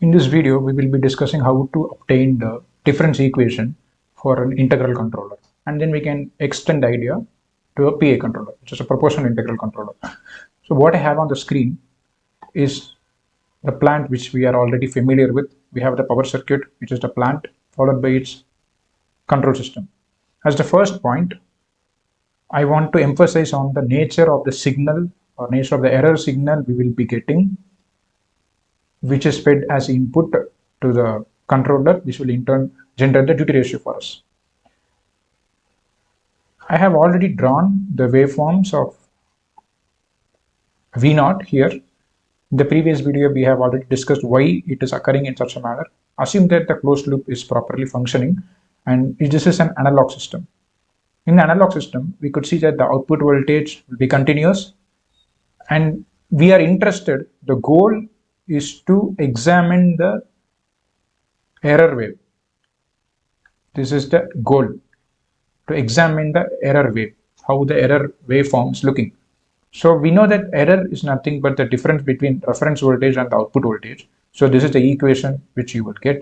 In this video, we will be discussing how to obtain the difference equation for an integral controller, and then we can extend the idea to a PA controller, which is a proportional integral controller. So what I have on the screen is the plant which we are already familiar with. We have the power circuit, which is the plant, followed by its control system. As the first point, I want to emphasize on the nature of the signal or nature of the error signal we will be getting, which is fed as input to the controller. This will in turn generate the duty ratio for us. I have already drawn the waveforms of V0 here. In the previous video, we have already discussed why it is occurring in such a manner. Assume that the closed loop is properly functioning, and this is an analog system. In the analog system, we could see that the output voltage will be continuous, and we are interested, the goal is to examine the error wave. This is the goal, to examine the error wave, how the error waveform is looking. So we know that error is nothing but the difference between reference voltage and the output voltage. So this is the equation which you will get.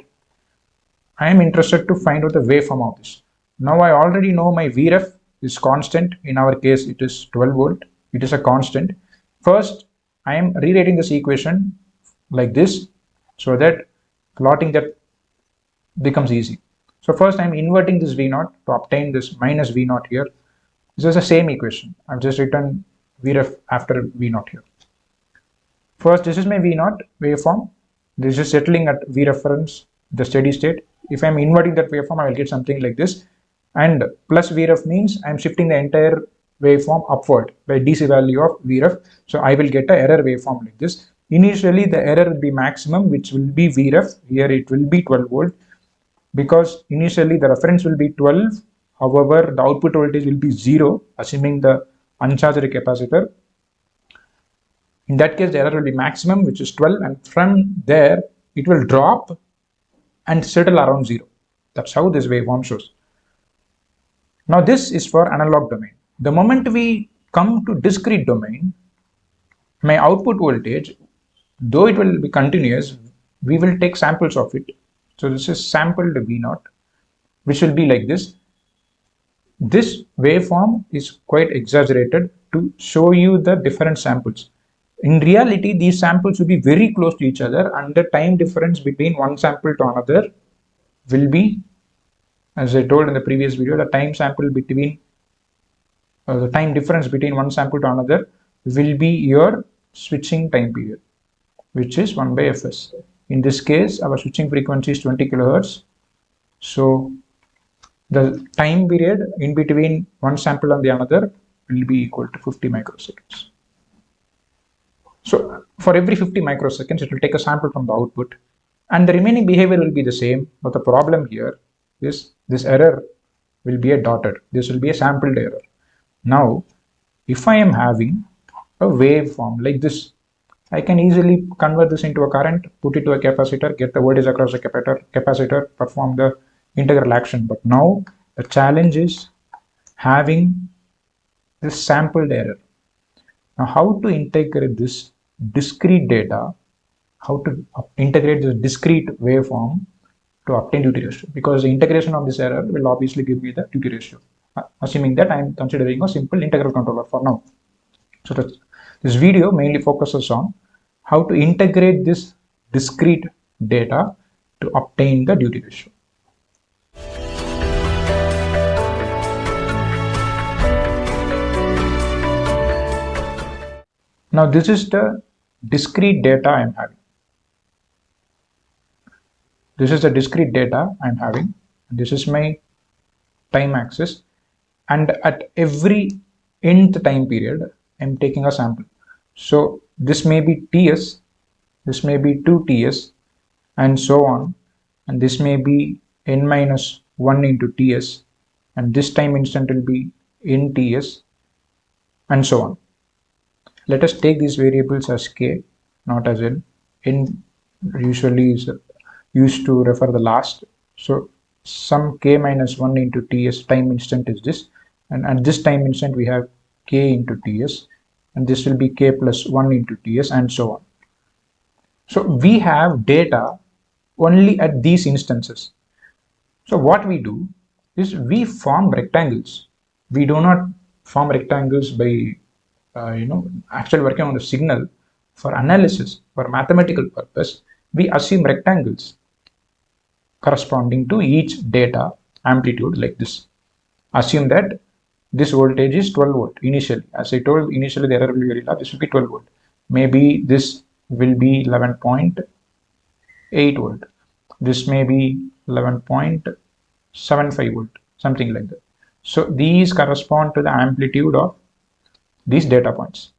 I am interested to find out the waveform of this. Now I already know my Vref is constant. In our case, it is 12 volt. It is a constant. First, I am rewriting this equation like this so that plotting that becomes easy. So first I am inverting this V0 to obtain this minus V0 here. This is the same equation. I've just written Vref after V0 here. First, this is my V0 waveform. This is settling at V reference, the steady state. If I'm inverting that waveform, I will get something like this. And plus Vref means I'm shifting the entire waveform upward by DC value of Vref. So I will get an error waveform like this. Initially, the error will be maximum, which will be Vref. Here it will be 12 volt because initially the reference will be 12. However, the output voltage will be 0, assuming the uncharged capacitor. In that case, the error will be maximum, which is 12, and from there it will drop and settle around 0. That's how this waveform shows. Now this is for analog domain. The moment we come to discrete domain, my output voltage, though it will be continuous, we will take samples of it. So this is sampled V0, which will be like this. This waveform is quite exaggerated to show you the different samples. In reality, these samples will be very close to each other, and the time difference between one sample to another will be, as I told in the previous video, the time difference between one sample to another will be your switching time period, which is 1 by Fs. In this case, our switching frequency is 20 kilohertz. So the time period in between one sample and the another will be equal to 50 microseconds. So for every 50 microseconds, it will take a sample from the output, and the remaining behavior will be the same. But the problem here is this error will be a dotted. This will be a sampled error. Now, if I am having a waveform like this, I can easily convert this into a current, put it to a capacitor, get the voltage across the capacitor, perform the integral action. But now the challenge is having this sampled error. Now, how to integrate this discrete data, how to integrate this discrete waveform to obtain duty ratio, because the integration of this error will obviously give me the duty ratio, assuming that I am considering a simple integral controller for now. So this video mainly focuses on how to integrate this discrete data to obtain the duty ratio. Now this is the discrete data I am having. This is the discrete data I am having. This is my time axis, and at every nth time period, I am taking a sample. So this may be Ts, this may be 2Ts, and so on, and this may be n minus 1 into Ts, and this time instant will be n Ts, and so on. Let us take these variables as k, not as n. N usually is used to refer the last. So some k minus 1 into Ts time instant is this, and at this time instant we have k into Ts, and this will be k plus 1 into Ts, and so on. So we have data only at these instances. So what we do is we form rectangles. We do not form rectangles by actually working on the signal. For analysis, for mathematical purpose, we assume rectangles corresponding to each data amplitude like this. Assume that this voltage is 12 volt initially. As I told, initially the error will be very large. This will be 12 volt. Maybe this will be 11.8 volt. This may be 11.75 volt, something like that. So these correspond to the amplitude of these data points.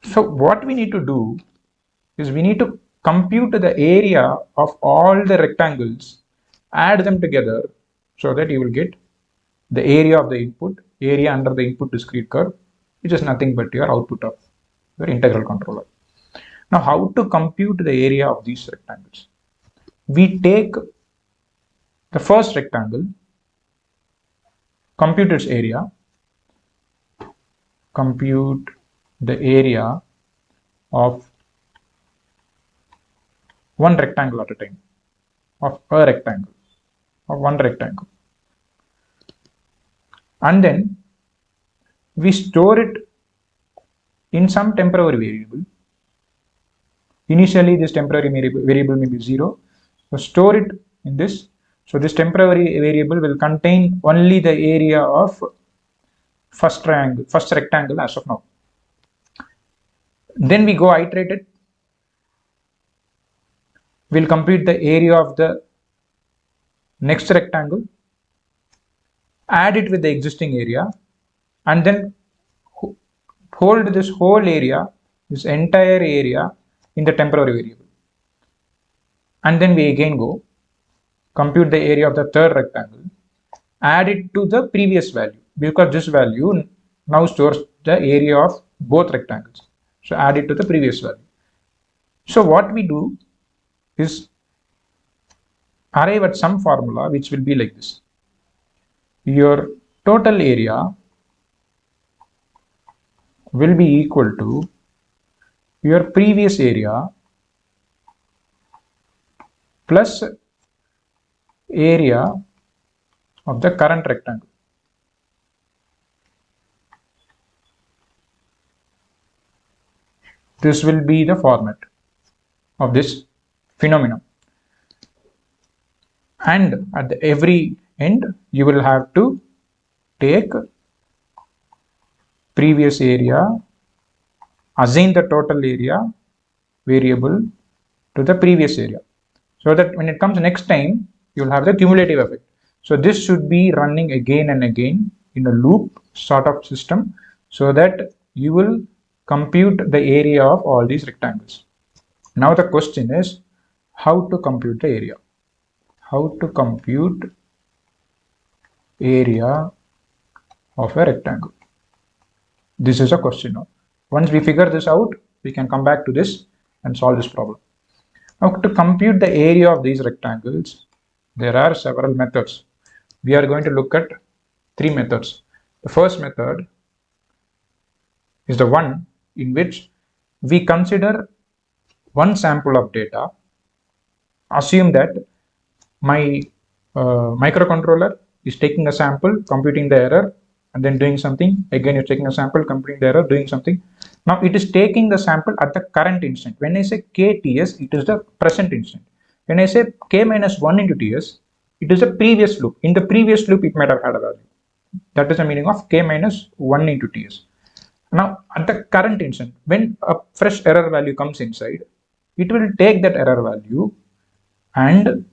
So what we need to do is we need to compute the area of all the rectangles, add them together so that you will get the area of the input, area under the input discrete curve, which is nothing but your output of your integral controller. Now, how to compute the area of these rectangles? We take the first rectangle, compute its area, compute the area of one rectangle at a time, of a rectangle, of one rectangle. And then we store it in some temporary variable. Initially, this temporary variable may be 0. So store it in this. So this temporary variable will contain only the area of first rectangle as of now. Then we go iterate it. We'll compute the area of the next rectangle, add it with the existing area, and then hold this whole area, this entire area, in the temporary variable. And then we again go compute the area of the third rectangle, add it to the previous value, because this value now stores the area of both rectangles. So add it to the previous value. So what we do is arrive at some formula which will be like this. Your total area will be equal to your previous area plus area of the current rectangle. This will be the format of this phenomenon. And at the every end, you will have to take previous area, assign the total area variable to the previous area, so that when it comes next time, you will have the cumulative effect. So this should be running again and again in a loop sort of system, so that you will compute the area of all these rectangles. Now the question is how to compute the area. How to compute area of a rectangle. This is a question now. Once we figure this out, we can come back to this and solve this problem. Now to compute the area of these rectangles, there are several methods. We are going to look at 3 methods. The first method is the one in which we consider one sample of data, assume that my microcontroller is taking a sample, computing the error, and then doing something. Again, it's taking a sample, computing the error, doing something. Now it is taking the sample at the current instant. When I say KTS, it is the present instant. When I say K minus 1 into TS, it is a previous loop. In the previous loop, it might have had a value. That is the meaning of K minus 1 into TS. Now, at the current instant, when a fresh error value comes inside, it will take that error value and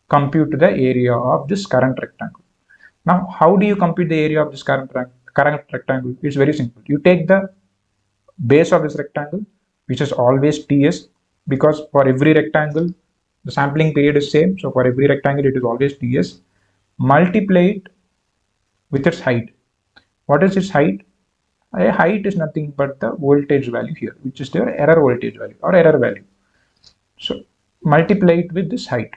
compute the area of this current rectangle. Now, how do you compute the area of this current rectangle? It's very simple. You take the base of this rectangle, which is always TS, because for every rectangle, the sampling period is same. So for every rectangle, it is always TS. Multiply it with its height. What is its height? A height is nothing but the voltage value here, which is their error voltage value or error value. So multiply it with this height.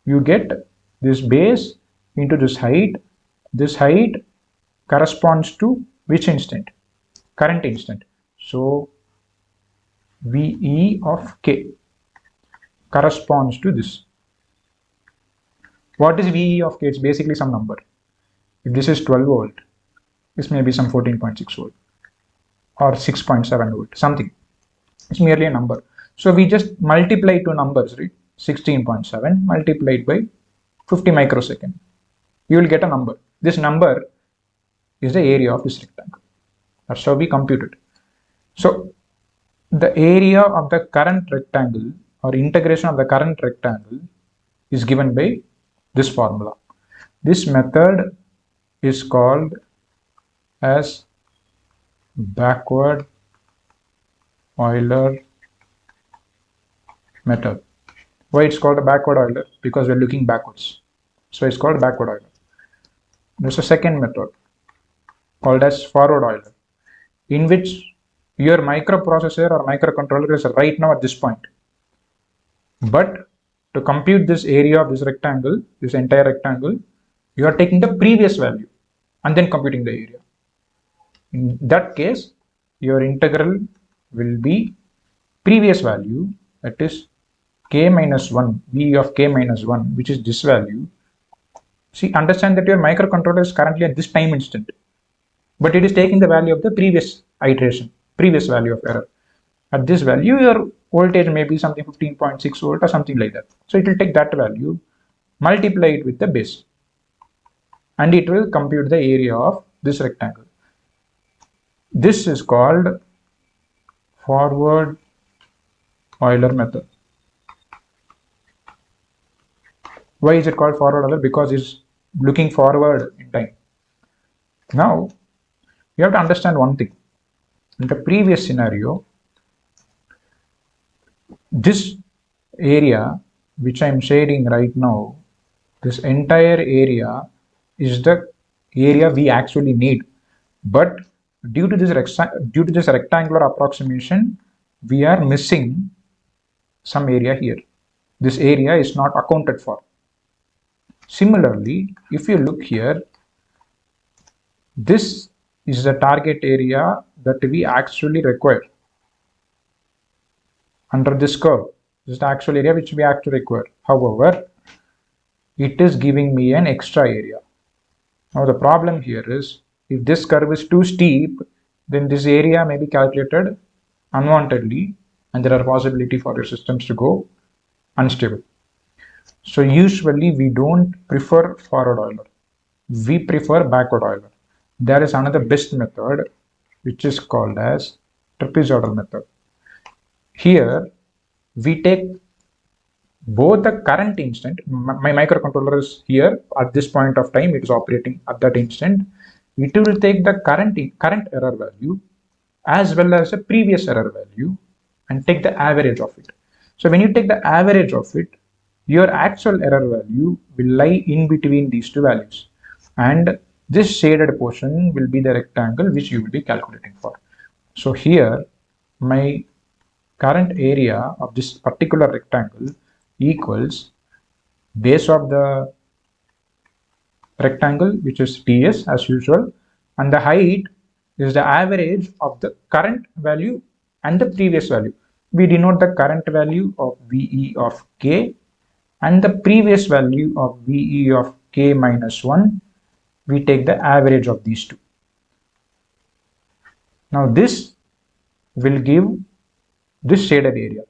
You get this base into this height. This height corresponds to which instant? Current instant. So VE of K. corresponds to this. What is VE of k? It's basically some number. If this is 12 volt, this may be some 14.6 volt or 6.7 volt, something. It's merely a number. So we just multiply two numbers, right? 16.7 multiplied by 50 microsecond. You will get a number. This number is the area of this rectangle. That's how we compute it. So the area of the current rectangle or integration of the current rectangle is given by this formula. This method is called as backward Euler method. Why it's called a backward Euler? Because we're looking backwards. So it's called backward Euler. There's a second method called as forward Euler, in which your microprocessor or microcontroller is right now at this point. But to compute this area of this rectangle, this entire rectangle, you are taking the previous value and then computing the area. In that case, your integral will be previous value, that is k minus 1, v of k minus 1, which is this value. See, understand that your microcontroller is currently at this time instant, but it is taking the value of the previous iteration, previous value of error. At this value, your voltage may be something 15.6 volt or something like that. So it will take that value, multiply it with the base, and it will compute the area of this rectangle. This is called forward Euler method. Why is it called forward Euler? Because it's looking forward in time. Now, you have to understand one thing. In the previous scenario, this area which I am shading right now, this entire area is the area we actually need. But due to this rectangular approximation, we are missing some area here. This area is not accounted for. Similarly, if you look here, this is the target area that we actually require. Under this curve, this is the actual area which we actually require. However, it is giving me an extra area. Now the problem here is, if this curve is too steep, then this area may be calculated unwantedly, and there are possibility for your systems to go unstable. So usually we don't prefer forward Euler. We prefer backward Euler. There is another best method which is called as trapezoidal method. Here we take both the current instant, my microcontroller is here at this point of time, it is operating at that instant. It will take the current error value as well as the previous error value and take the average of it. So when you take the average of it, your actual error value will lie in between these two values, and this shaded portion will be the rectangle which you will be calculating for. So here my current area of this particular rectangle equals base of the rectangle, which is ds as usual, and the height is the average of the current value and the previous value. We denote the current value of VE of k and the previous value of VE of k minus 1. We take the average of these two. Now this will give this shaded area.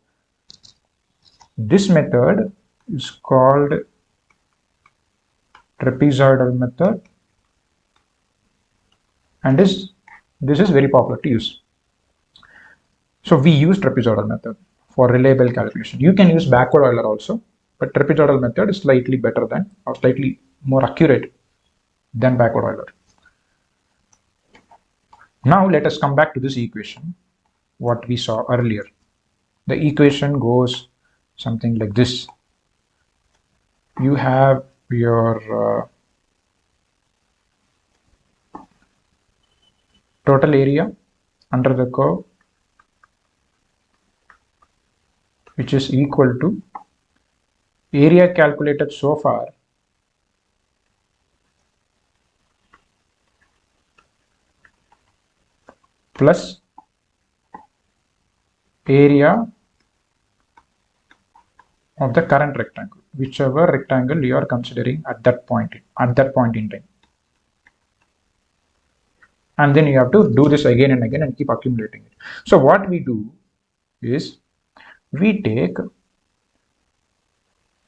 This method is called trapezoidal method, and this is very popular to use. So we use trapezoidal method for reliable calculation. You can use backward Euler also, but trapezoidal method is slightly better than, or slightly more accurate than backward Euler. Now let us come back to this equation, what we saw earlier. The equation goes something like this. You have your total area under the curve, which is equal to area calculated so far plus of the current rectangle, whichever rectangle you are considering at that point in time. And then you have to do this again and again and keep accumulating it. So what we do is we take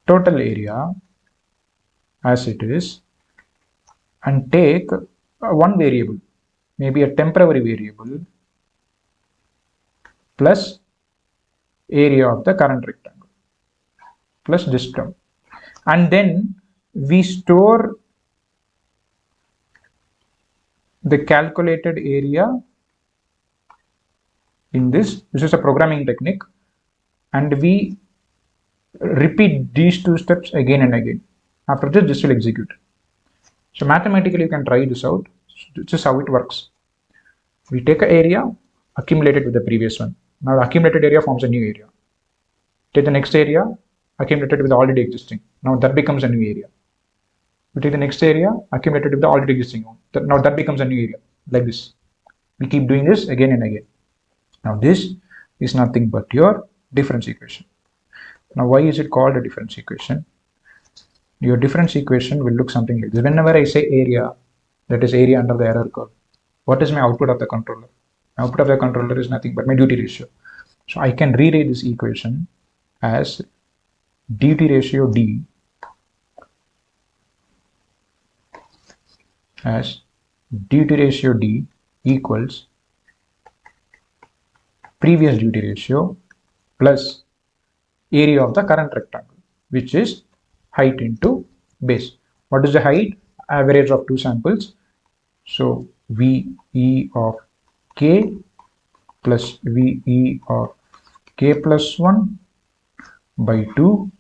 total area as it is and take one variable, maybe a temporary variable, plus area of the current rectangle plus this term, and then we store the calculated area in this. This is a programming technique, and we repeat these two steps again and again. After this will execute. So mathematically you can try this out. This is how it works. We take an area accumulated with the previous one. Now the accumulated area forms a new area. Take the next area accumulated with the already existing. Now that becomes a new area. We take the next area accumulated with the already existing one. Now that becomes a new area, like this. We keep doing this again and again. Now this is nothing but your difference equation. Now why is it called a difference equation? Your difference equation will look something like this. Whenever I say area, that is area under the error curve, what is my output of the controller? My output of the controller is nothing but my duty ratio. So I can rewrite this equation as duty ratio D as duty ratio D equals previous duty ratio plus area of the current rectangle, which is height into base. What is the height? Average of two samples. So VE of K plus VE of K plus 1 by 2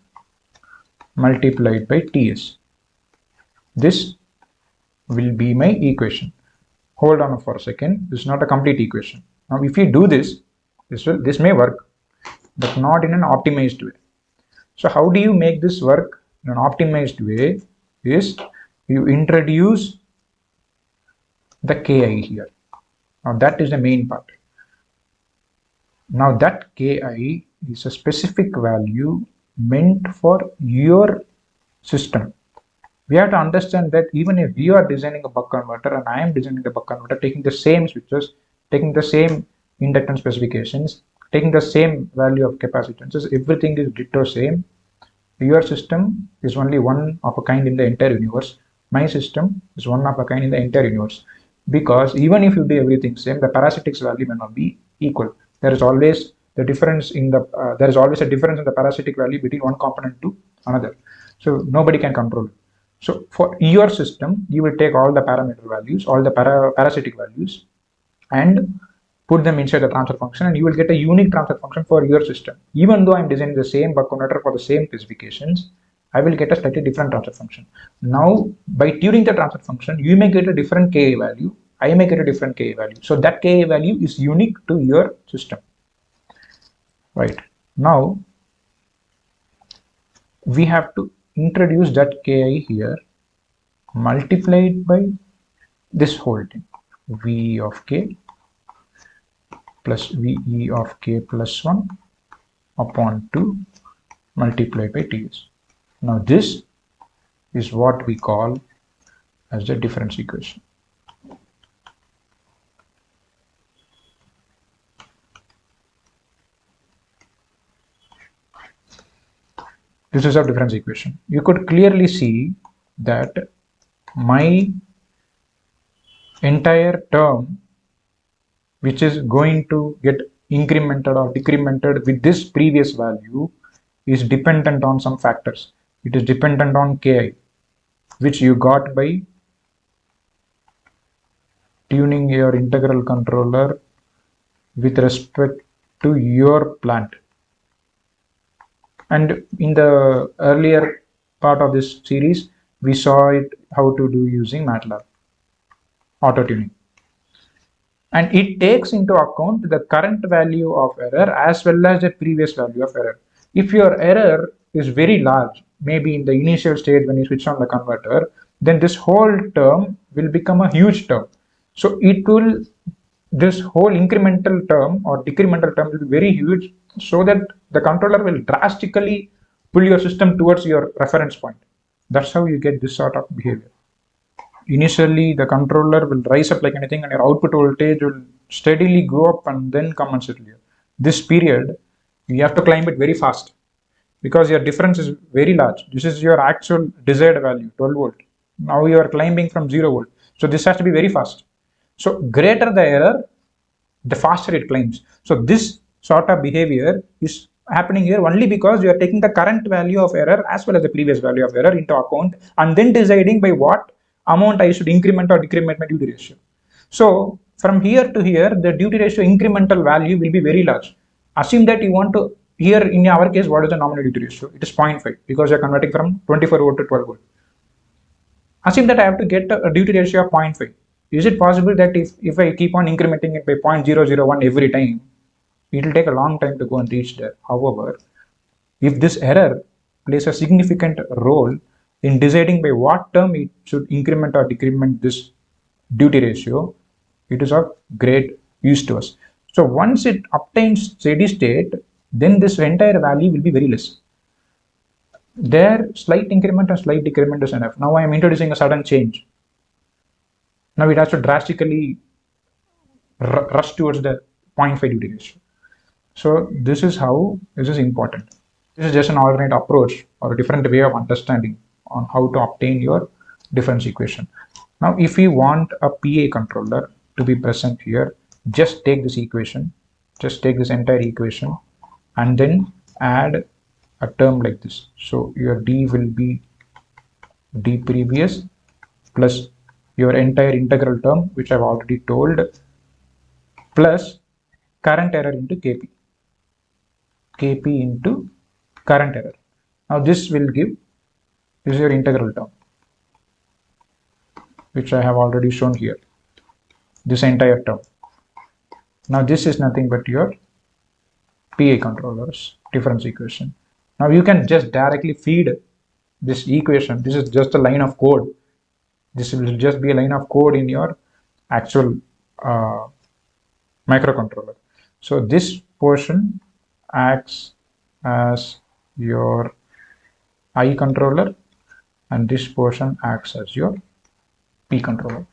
multiplied by TS. This will be my equation. Hold on for a second. This is not a complete equation. Now if you do this, this may work, but not in an optimized way. So how do you make this work in an optimized way? Is you introduce the Ki here. Now that is the main part. Now that Ki is a specific value meant for your system. We have to understand that even if you are designing a buck converter and I am designing the buck converter, taking the same switches, taking the same inductance specifications, taking the same value of capacitances, everything is ditto same. Your system is only one of a kind in the entire universe. My system is one of a kind in the entire universe. Because even if you do everything same, the parasitics value may not be equal. There is always the difference in the there is always a difference in the parasitic value between one component to another. So nobody can control it. So for your system, you will take all the parameter values, all the parasitic values, and put them inside the transfer function, and you will get a unique transfer function for your system. Even though I'm designing the same buck converter for the same specifications, I will get a slightly different transfer function. Now, by tuning the transfer function, you may get a different Ka value, I may get a different Ka value. So that Ka value is unique to your system. Right. Now, we have to introduce that Ki here, multiplied by this whole thing, V of K plus VE of K plus 1 upon 2 multiplied by Ts. Now this is what we call as the difference equation. This is our difference equation. You could clearly see that my entire term, which is going to get incremented or decremented with this previous value, is dependent on some factors. It is dependent on Ki, which you got by tuning your integral controller with respect to your plant. And in the earlier part of this series, we saw it how to do using MATLAB auto tuning. And it takes into account the current value of error as well as the previous value of error. If your error is very large, maybe in the initial stage when you switch on the converter, then this whole term will become a huge term. So this whole incremental term or decremental term will be very huge, so that the controller will drastically pull your system towards your reference point. That's how you get this sort of behavior. Initially, the controller will rise up like anything and your output voltage will steadily go up and then come and settle here. This period, you have to climb it very fast because your difference is very large. This is your actual desired value, 12 volt. Now you are climbing from 0 volt. So this has to be very fast. So greater the error, the faster it climbs. So this sort of behavior is happening here only because you are taking the current value of error as well as the previous value of error into account and then deciding by what amount I should increment or decrement my duty ratio. So from here to here, the duty ratio incremental value will be very large. Assume that you want to, here in our case, what is the nominal duty ratio? It is 0.5 because you are converting from 24 volt to 12 volt. Assume that I have to get a duty ratio of 0.5. Is it possible that if I keep on incrementing it by 0.001 every time, it will take a long time to go and reach there. However, if this error plays a significant role in deciding by what term it should increment or decrement this duty ratio, it is of great use to us. So once it obtains steady state, then this entire value will be very less. There, slight increment and slight decrement is enough. Now I am introducing a sudden change. Now it has to drastically rush towards the 0.5 duty ratio. So this is how this is important. This is just an alternate approach or a different way of understanding on how to obtain your difference equation. Now if we want a PA controller to be present here, just take this equation, just take this entire equation and then add a term like this. So your D will be D previous plus your entire integral term, which I've already told, plus current error into Kp. Kp into current error. Now this will give, this is your integral term, which I have already shown here, this entire term. Now this is nothing but your PA controller's difference equation. Now you can just directly feed this equation. This is just a line of code. This will just be a line of code in your actual microcontroller. So this portion acts as your I controller and this portion acts as your P controller.